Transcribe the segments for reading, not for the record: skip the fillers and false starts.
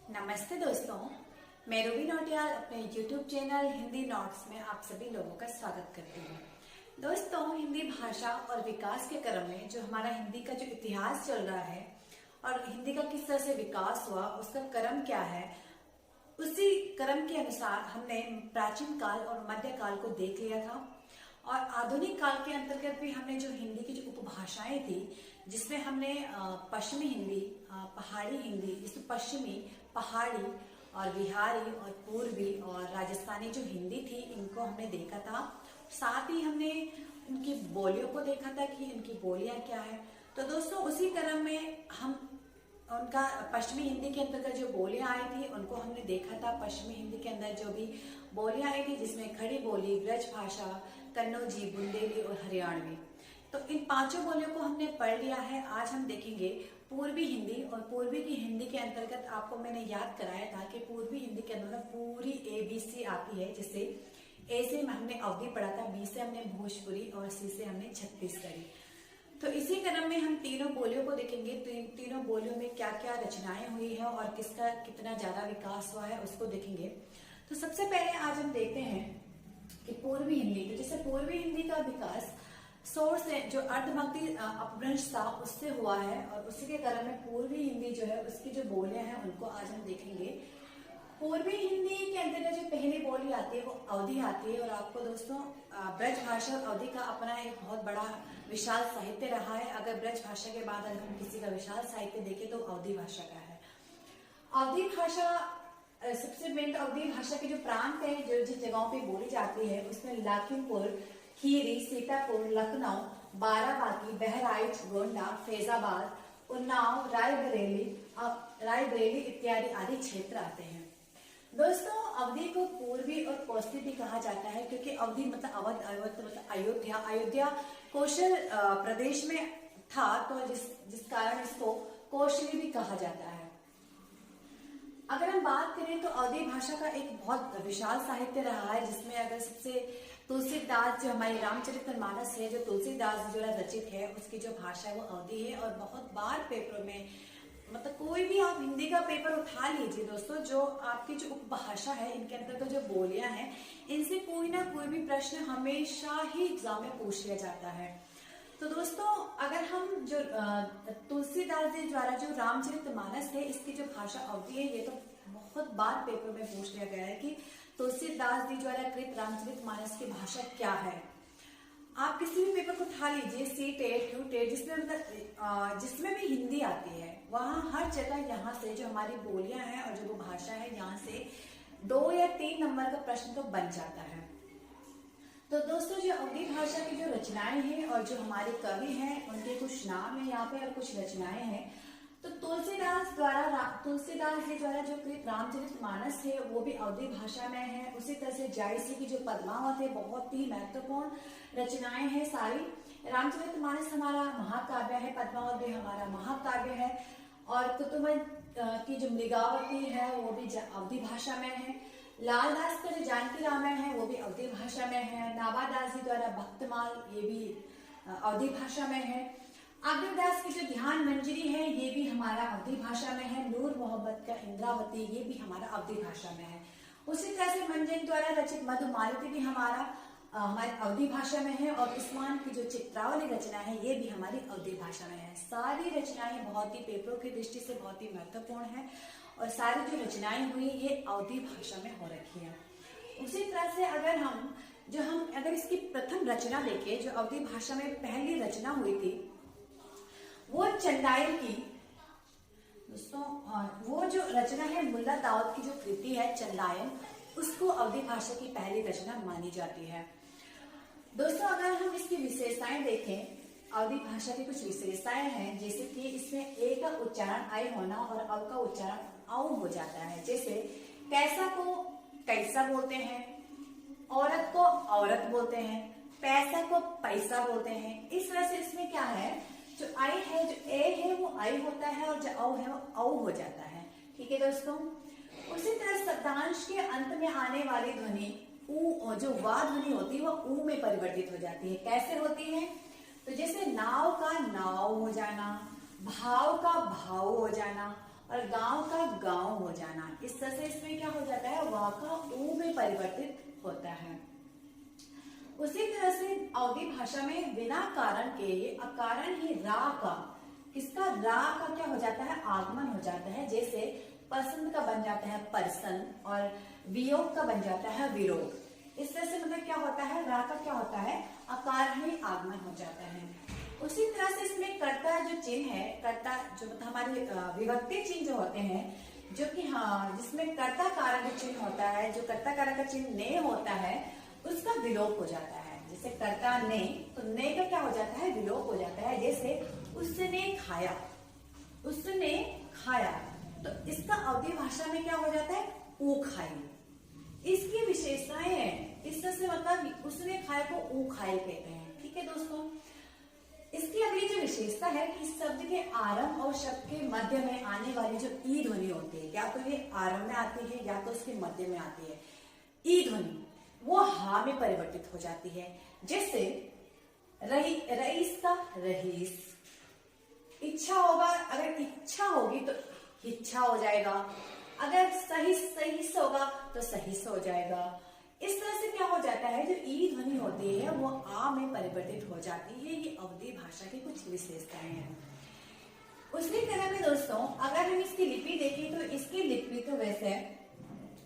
नमस्ते दोस्तों, मैं रूबी नौटियाल अपने YouTube चैनल हिंदी नोट्स में आप सभी लोगों का स्वागत करती हूँ। दोस्तों, हिंदी भाषा और विकास के क्रम में जो हमारा हिंदी का जो इतिहास चल रहा है और हिंदी का किस तरह से विकास हुआ, उसका क्रम क्या है, उसी क्रम के अनुसार हमने प्राचीन काल और मध्य काल को देख लिया था। और आधुनिक काल के अंतर्गत भी हमने जो हिंदी की जो उपभाषाएं थी, जिसमें हमने पश्चिमी हिंदी, पहाड़ी हिंदी, जिसमें पश्चिमी, पहाड़ी और बिहारी और पूर्वी और राजस्थानी जो हिंदी थी, इनको हमने देखा था। साथ ही हमने उनकी बोलियों को देखा था कि इनकी बोलियां क्या है। तो दोस्तों, उसी क्रम में हम उनका पश्चिमी हिंदी के अंतर्गत जो बोलियां आई थी उनको हमने देखा था। पश्चिमी हिंदी के अंदर जो भी बोलियां आई थी, जिसमें खड़ी बोली, ब्रज भाषा, कन्नौजी, बुंदेली और हरियाणवी, तो इन पांचों बोलियों को हमने पढ़ लिया है। आज हम देखेंगे पूर्वी हिंदी। और पूर्वी की हिंदी के अंतर्गत आपको मैंने याद कराया था कि पूर्वी हिंदी के अंदर पूरी ABC आती है। जैसे ए से हमने अवधी पढ़ा था, बी से हमने भोजपुरी और सी से हमने छत्तीसगढ़ी। तो इसी क्रम में हम तीनों बोलियों को देखेंगे। तीनों बोलियों में क्या क्या रचनाएं हुई है और किसका कितना ज्यादा विकास हुआ है, उसको देखेंगे। तो सबसे पहले आज हम देखते हैं कि पूर्वी हिंदी। तो जैसे पूर्वी हिंदी का विकास सोर्स है जो अर्धभक्ति अपभ्रंश था, उससे हुआ है। और उसी के क्रम में पूर्वी हिंदी जो है, उसकी जो बोलियां हैं उनको आज हम देखेंगे। पूर्वी हिंदी के अंतर्गत जो पहली बोली आती है वो अवधी आती है। और आपको दोस्तों, ब्रज भाषा और अवधी का अपना एक बहुत बड़ा विशाल साहित्य रहा है। अगर ब्रज भाषा के बाद अगर हम किसी का विशाल साहित्य देखें तो अवधी भाषा का है। अवधी भाषा सबसे मेन अवधी भाषा के जो प्रांत है, जो जिन जगहों पे बोली जाती है, उसमें लखीमपुर खीरी, सीतापुर, लखनऊ, बाराबांकी, बहराइच, गोंडा, फैजाबाद, उन्नाव, रायबरेली इत्यादि आदि क्षेत्र आते हैं। दोस्तों, अवधी को पूर्वी और कौशली भी कहा जाता है, क्योंकि अवधी मतलब अवध, अवध मतलब अयोध्या। अयोध्या कौशल प्रदेश में था, तो जिस कारण इसको कौशली भी कहा जाता है। अगर हम बात करें तो अवधी भाषा का एक बहुत विशाल साहित्य रहा है, जिसमें अगर सबसे तुलसीदास, जो हमारी रामचरितमानस है, जो तुलसीदास द्वारा रचित है, उसकी जो भाषा है वो अवधी है। और बहुत बार पेपरों में, मतलब कोई भी आप हिंदी का पेपर उठा लीजिए दोस्तों, जो आपकी जो उपभाषा है, इनके अंतर्गत जो बोलियां हैं, इनसे कोई ना कोई भी प्रश्न हमेशा ही एग्जाम में पूछ लिया जाता है। तो दोस्तों, अगर हम जो तुलसीदास जी द्वारा जो रामचरितमानस है, इसकी जो भाषा अवधी है, ये तो बहुत बार पेपर में पूछ लिया गया है कि तुलसीदास जी द्वारा कृत रामचरितमानस की भाषा क्या है। आप किसी भी पेपर को उठा लीजिए, C-TET, Q-TET, जिसमें भी हिंदी आती है, वहां हर जगह यहाँ से जो हमारी बोलियां हैं और जो वो भाषा है, यहाँ से 2 या 3 नंबर का प्रश्न तो बन जाता है। तो दोस्तों, जो अवधी भाषा की जो रचनाएं हैं और जो हमारे कवि हैं, उनके कुछ नाम है यहाँ पे और कुछ रचनाएं हैं। तो तुलसीदास जी द्वारा जो कृत रामचरितमानस है, वो भी अवधी भाषा में है। उसी तरह से जायसी की जो पद्मावत है, बहुत ही महत्वपूर्ण रचनाएं हैं सारी। रामचरितमानस हमारा महाकाव्य है, पद्मावत भी हमारा महाकाव्य है। और कुतुब की जो मृगावती है, वो भी अवधी भाषा में है। लालदास का जो जानकी रामायण है, वो भी अवधी भाषा में है। नाभादास जी द्वारा भक्तमाल, ये भी अवधी भाषा में है। अग्रदास की जो ध्यान मंजरी है, ये भी हमारा अवधी भाषा में है। नूर मोहम्मद का इंद्रावती, ये भी हमारा अवधी भाषा में है। उसी तरह से मंजन द्वारा रचित मधुमालती भी हमारी अवधी भाषा में है। और उस्मान की जो चित्रावली रचना है, ये भी हमारी अवधी भाषा में है। सारी रचनाएं बहुत ही पेपरों की दृष्टि से बहुत ही महत्वपूर्ण है और सारी जो रचनाएं हुई, ये अवधी भाषा में हो रखी है। उसी तरह से अगर इसकी प्रथम रचना देखें, जो अवधी भाषा में पहली रचना हुई थी, वो चंदायल की दोस्तों, वो जो रचना है, मुल्ला दाऊद की जो कृति है चंदायल, उसको अवधी भाषा की पहली रचना मानी जाती है। दोस्तों, अगर हम इसकी विशेषताएं देखें, अवधी भाषा की कुछ विशेषताएं हैं, जैसे कि इसमें ए का उच्चारण आई होना और अव का उच्चारण औ हो जाता है। जैसे कैसा को कैसा बोलते हैं, औरत को औरत बोलते हैं, पैसा को पैसा बोलते हैं। इस तरह से इसमें क्या है, जो आई है, जो ए है, वो आई होता है और जो औ है वो औ हो जाता है। ठीक है दोस्तों। उसी तरह शब्दांश के अंत में आने वाली ध्वनि ऊ, जो वा ध्वनि होती है, वो ऊ में परिवर्तित हो जाती है। कैसे होती है, तो जैसे नाव का नाव हो जाना, भाव का भाव हो जाना, और गांव का गांव हो जाना। इस तरह से इसमें क्या हो जाता है, वा का ऊ में परिवर्तित होता है। उसी तरह से अवधी भाषा में बिना कारण के अकारण ही रा का, इसका रा का क्या हो जाता है, आगमन हो जाता है। जैसे पसंद का बन जाता है परसन और वियोग का बन जाता है विरोध। इस तरह से मतलब क्या होता है, रा का क्या होता है, अकार में आगमन हो जाता है। उसी तरह से इसमें कर्ता जो चिन्ह है, कर्ता जो मतलब हमारे विभक्ति चिन्ह जो होते हैं, जो कि हाँ जिसमें कर्ता कारक चिन्ह होता है, जो कर्ता कारक का चिन्ह ने होता है उसका विलोप हो जाता है। जैसे कर्ता ने, तो ने का क्या हो जाता है, विलोप हो जाता है। जैसे उसने खाया, उसने खाया, तो इसका अवधी भाषा में क्या हो जाता है, ऊ खाई। इसकी विशेषताएं हैं, इस तरह से मतलब उसने खाया को ऊ खाई कहते हैं। ठीक है दोस्तों, इसकी अगली जो विशेषता है कि इस शब्द के आरंभ और शब्द के मध्य में आने वाली जो ई ध्वनि होती है, या तो ये आरंभ में आती है या तो उसके मध्य में आती है, ई ध्वनि वो हा में परिवर्तित हो जाती है। जैसे रईस का रहीस, इच्छा होगा, अगर इच्छा होगी तो इच्छा हो जाएगा, अगर सही सही होगा तो सही हो जाएगा। इस तरह से क्या हो जाता है, जो ई ध्वनि होती है वो आ में परिवर्तित हो जाती है। ये अवधी भाषा की कुछ विशेषताएं हैं। उसी तरह में दोस्तों अगर हम इसकी लिपि देखें तो इसकी लिपि तो वैसे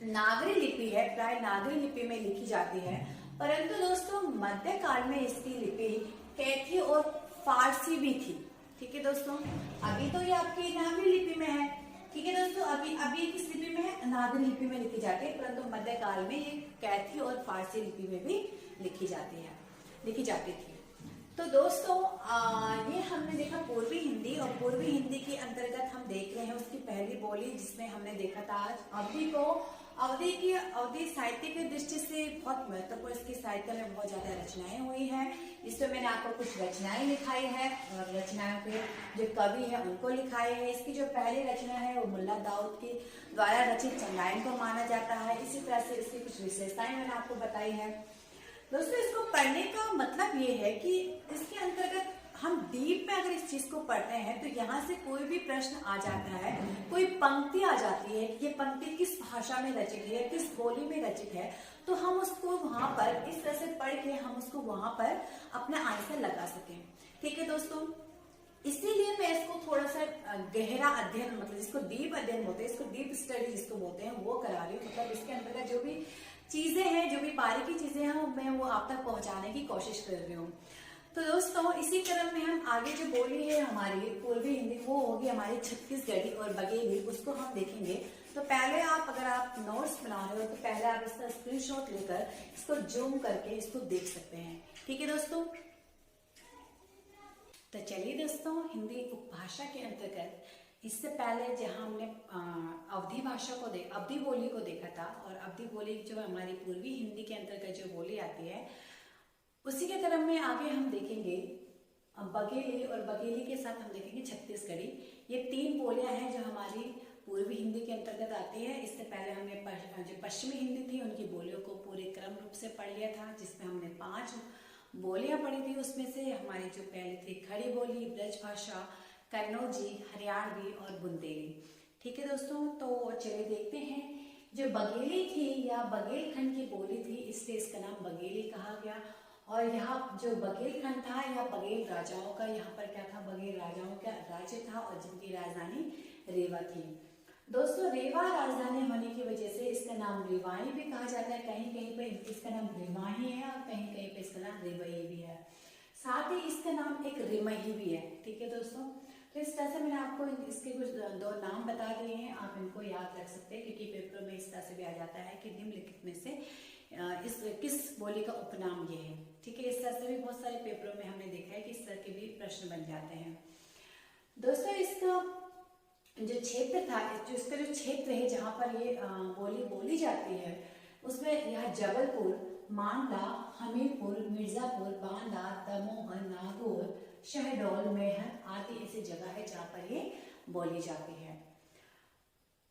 नागरी लिपि है, प्राय नागरी लिपि में लिखी जाती है, परंतु दोस्तों मध्यकाल में इसकी लिपि कैथी और फारसी भी थी। ठीक है दोस्तों, अभी तो ये आपकी नागरी लिपि में है। ठीक है दोस्तों, अभी किस लिपि में है, नागरी लिपि में लिखी जाती है, परंतु मध्यकाल में ये कैथी और फारसी लिपि में भी लिखी जाती थी। तो दोस्तों ये हमने देखा पूर्वी हिंदी, और पूर्वी हिंदी के अंतर्गत हम देख रहे हैं उसकी पहली बोली, जिसमें हमने देखा था आज अवधी को। अवधी साहित्य की दृष्टि से बहुत महत्वपूर्ण, इसकी साहित्य में बहुत ज्यादा रचनाएं हुई हैं। इसमें मैंने आपको कुछ रचनाएं लिखाई है और रचनाओं के जो कवि है उनको लिखाई है। इसकी जो पहली रचना है वो मुल्ला दाऊद के द्वारा रचित चंगाइन को माना जाता है। इसी तरह से इसकी कुछ विशेषताएं मैंने आपको बताई है। दोस्तों इसको पढ़ने का मतलब ये है कि इसके अंतर्गत हम डीप में अगर इस चीज को पढ़ते हैं तो यहाँ से कोई भी प्रश्न आ जाता है, कोई पंक्ति आ जाती है, ये पंक्ति किस भाषा में रचित है, किस बोली में रचित है, तो हम उसको वहां पर इस तरह से पढ़ के हम उसको वहां पर अपना आंसर लगा सकें। ठीक है दोस्तों, इसीलिए मैं इसको थोड़ा सा गहरा अध्ययन, मतलब जिसको डीप अध्ययन बोलते हैं, इसको डीप स्टडी जिसको बोलते हैं, वो करा रही हूँ। मतलब इसके अंतर्गत जो भी चीजें हैं, जो भी बारीकी चीजें हैं, मैं वो आप तक पहुंचाने की कोशिश कर रही हूँ। तो दोस्तों इसी क्रम में हम आगे जो बोली है हमारी पूर्वी हिंदी, वो होगी हमारी छत्तीसगढ़ी और बघेली, उसको हम देखेंगे। तो पहले अगर आप नोट्स बना रहे हो तो पहले आप इसका स्क्रीनशॉट लेकर इसको जूम करके इसको देख सकते हैं। ठीक है दोस्तों, तो चलिए दोस्तों हिंदी उपभाषा के अंतर्गत इससे पहले जहां हमने अवधी भाषा को अवधी बोली को देखा था, और अवधी बोली जो हमारी पूर्वी हिंदी के अंतर्गत जो बोली आती है, उसी के क्रम में आगे हम देखेंगे बघेली, और बघेली के साथ हम देखेंगे छत्तीसगढ़ी। ये तीन बोलियां हैं जो हमारी पूर्वी हिंदी के अंतर्गत आती है। इससे पहले हमने जो पश्चिमी हिंदी थी उनकी बोलियों को पूरे क्रम रूप से पढ़ लिया था, जिसमें हमने 5 बोलियां पढ़ी थी। उसमें से हमारी जो पहली थी खड़ी बोली, ब्रज भाषा, कन्नौजी, हरियाणवी और बुंदेली। ठीक है दोस्तों, तो चलिए देखते हैं। जो बघेली थी या बघेलखंड की बोली थी, इसलिए इसका नाम बघेली कहा गया। और यहाँ जो बघेलखंड था या बघेल राजाओं का, यहाँ पर क्या था, बघेल राजाओं का राज्य था, और जिनकी राजधानी रेवा थी। दोस्तों रेवा राजधानी होने की वजह से इसका नाम रेवाई भी कहा जाता है। कहीं कहीं पर इसका नाम रेवाही है और कहीं कहीं पर इसका नाम रेवई भी है। साथ ही इसका नाम एक रिमही भी है। ठीक है दोस्तों, तो इस तरह से मैंने आपको इसके कुछ 2 नाम बता दिए हैं, आप इनको याद रख सकते हैं, क्योंकि पेपर में इस तरह से भी आ जाता है कि निम्नलिखित में से किस बोली का उपनाम ये है। ठीक है, इस तरह से भी बहुत सारे पेपरों में हमने देखा है कि इस तरह के भी प्रश्न बन जाते हैं। दोस्तों इसका जो क्षेत्र था, इसका जो क्षेत्र है जहाँ पर ये बोली बोली जाती है, उसमें यह जबलपुर, मांडला, हमीरपुर, मिर्जापुर, बांदा, दमोह, नागौर, शहडोल, मेहर आदि ऐसी जगह है जहाँ पर ये बोली जाती है।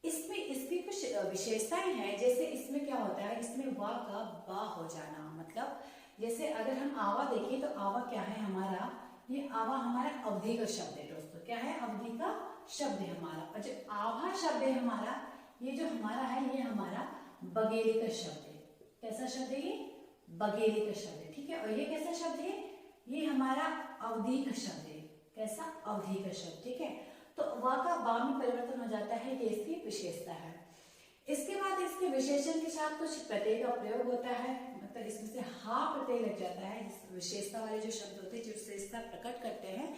इसमें इसकी कुछ विशेषताएं हैं। जैसे इसमें क्या होता है, इसमें वा का बा हो जाना, मतलब जैसे अगर हम आवा देखें तो आवा क्या है हमारा, ये आवा हमारा अवधि का शब्द है दोस्तों। क्या है, अवधि का शब्द है हमारा, और जो आभा शब्द है हमारा, ये जो हमारा है ये हमारा बघेली का शब्द है। कैसा शब्द है ये? बघेली का शब्द है, ठीक है। और ये कैसा शब्द है? ये हमारा अवधि का शब्द है। कैसा? अवधि का शब्द, ठीक है। तो वा का बा में परिवर्तन हो जाता है, ये इसकी विशेषता है। इसके बाद इसके विशेषण के साथ कुछ प्रत्यय का प्रयोग होता है, मतलब इसमें से हा प्रत्यय लग जाता है। विशेषता वाले जो शब्द होते हैं जो विशेषता प्रकट करते हैं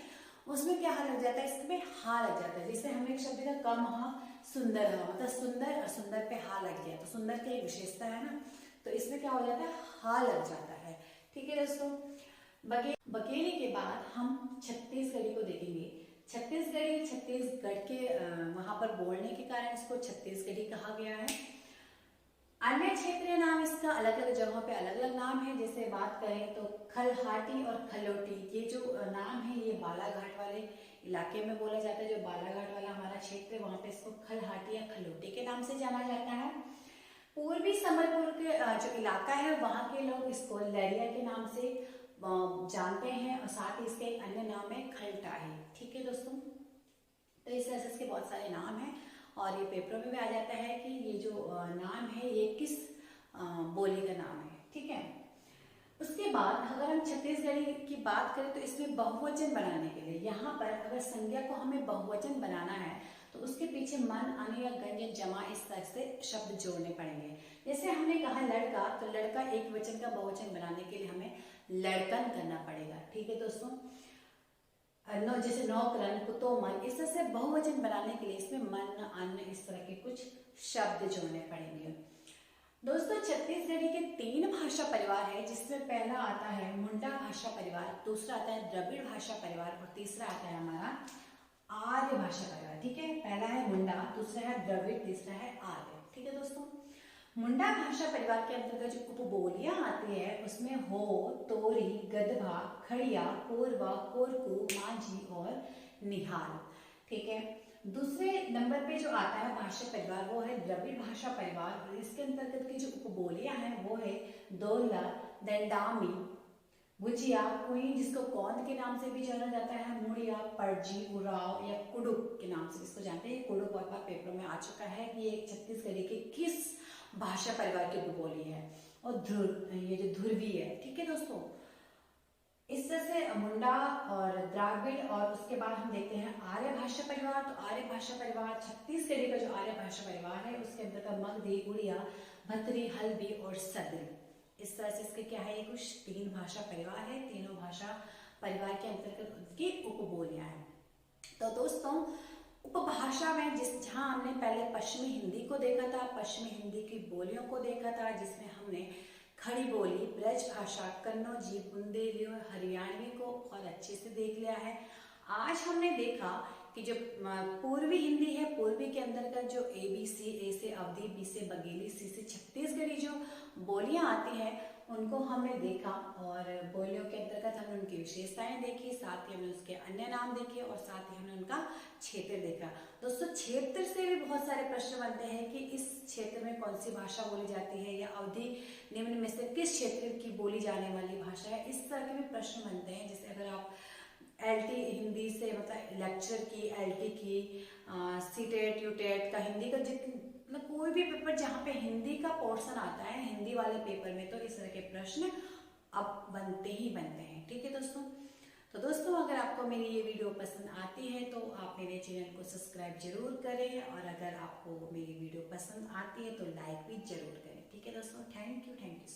उसमें क्या हा लग जाता है? इसमें हा लग जाता है। जैसे हम एक शब्द का कम हा, सुंदर हा, मतलब सुंदर और सुंदर पे हा लग गया, तो सुंदर की एक विशेषता है ना, तो इसमें क्या हो जाता है? हा लग जाता है, ठीक है दोस्तों। बघेली के बाद हम छत्तीसगढ़ी को देखेंगे। छत्तीसगढ़ के वहां पर बोलने के कारण इसको छत्तीसगढ़ी कहा गया है। अन्य क्षेत्रीय नाम इसका अलग अलग जगहों पे अलग अलग नाम है। जैसे बात करें तो खलहाटी और खलोटी, ये जो नाम है ये बालाघाट वाले इलाके में बोला जाता है। जो बालाघाट वाला हमारा क्षेत्र है वहां पे इसको खलहाटी या खलोटी के नाम से जाना जाता है। पूर्वी संबलपुर के जो इलाका है वहां के लोग इसको लहरिया के नाम से जानते हैं, और साथ ही इसके एक अन्य नाम है खलटाही, ठीक है दोस्तों। तो इस तरह से इसके बहुत सारे नाम हैं, और ये पेपरों में भी आ जाता है कि ये जो नाम है ये किस बोली का नाम है, ठीक है। उसके बाद अगर हम छत्तीसगढ़ी की बात करें तो इसमें बहुवचन बनाने के लिए, यहाँ पर अगर संज्ञा को हमें बहुवचन बनाना है तो उसके पीछे मन, अनु या गण या जमा इस तरह से शब्द जोड़ने पड़ेंगे। जैसे हमने कहा लड़का, तो लड़का एक वचन का बहुवचन बनाने के लिए हमें लड़कन करना पड़ेगा, ठीक है दोस्तों। जैसे नौकरन, कुतोमन, इस तरह से बहुवचन बनाने के लिए इसमें मन, अन्न, इस तरह के कुछ शब्द जोड़ने पड़ेंगे। दोस्तों छत्तीसगढ़ी के 3 भाषा परिवार है, जिसमें पहला आता है मुंडा भाषा परिवार, दूसरा आता है द्रविड़ भाषा परिवार, और तीसरा आता है हमारा आर्य भाषा परिवार, ठीक है। पहला है मुंडा, दूसरा है द्रविड़, तीसरा है आर्य, ठीक है दोस्तों। मुंडा भाषा परिवार के अंतर्गत जो उपबोलियां आती है उसमें हो, तोरी, गदभा, खड़िया, कोरवा, कोरकू, माझी और निहाल, ठीक है। दूसरे नंबर पे जो आता है भाषा परिवार वो है द्रविड़ भाषा परिवार, और इसके अंतर्गत की जो उपबोलियां हैं वो है दोला, दंडामी, भुजिया, कुई जिसको कौंद के नाम से भी जाना जाता है, मुड़िया, पड़जी, उराव या कुडुक के नाम से जिसको जानते हैं। कुडुक बहुत बार पेपर में आ चुका है कि ये छत्तीसगढ़ी के किस भाषा परिवार की उपबोली है। और ध्रुव, ये जो ध्रुवी है, ठीक है दोस्तों। इस तरह से मुंडा और द्राविड़, और उसके बाद हम देखते हैं आर्य भाषा परिवार। तो आर्य भाषा परिवार छत्तीसगढ़ी का जो आर्य भाषा परिवार है उसके अंतर्गत मगधी, उड़िया, भतरी, हल्बी और सदरी, इस तरह से इसके क्या है, ये कुछ 3 भाषा परिवार है। तीनों भाषा परिवार के अंतर्गत उनकी उपबोलियां हैं। तो दोस्तों उपभाषा में जहां हमने पहले पश्चिमी हिंदी को देखा था, पश्चिमी हिंदी की बोलियों को देखा था, जिसमें हमने खड़ी बोली, ब्रज भाषा, कन्नौजी, बुंदेली और हरियाणवी को बहुत अच्छे से देख लिया है। आज हमने देखा कि जो पूर्वी हिंदी है, पूर्वी के अंतर्गत जो ABC, A से अवधी, B से बघेली, C से छत्तीसगढ़ी जो बोलियां आती हैं उनको हमने देखा, और बोलियों के अंतर्गत हमने उनकी विशेषताएं देखी, साथ ही हमने उसके अन्य नाम देखे, और साथ ही हमने उनका क्षेत्र देखा। दोस्तों क्षेत्र से भी बहुत सारे प्रश्न बनते हैं कि इस क्षेत्र में कौन सी भाषा बोली जाती है, या अवधि निम्न में से किस क्षेत्र की बोली जाने वाली भाषा है, इस तरह के भी प्रश्न बनते हैं। जैसे अगर आप LT हिंदी से मतलब लेक्चर की, LT की, CTET, UTET का हिंदी का मतलब कोई भी पेपर जहाँ पे हिंदी का पोर्शन आता है, हिंदी वाले पेपर में, तो इस तरह के प्रश्न अब बनते ही बनते हैं, ठीक है दोस्तों। तो दोस्तों अगर आपको मेरी ये वीडियो पसंद आती है तो आप मेरे चैनल को सब्सक्राइब जरूर करें, और अगर आपको मेरी वीडियो पसंद आती है तो लाइक भी जरूर करें, ठीक है दोस्तों। Thank you so much.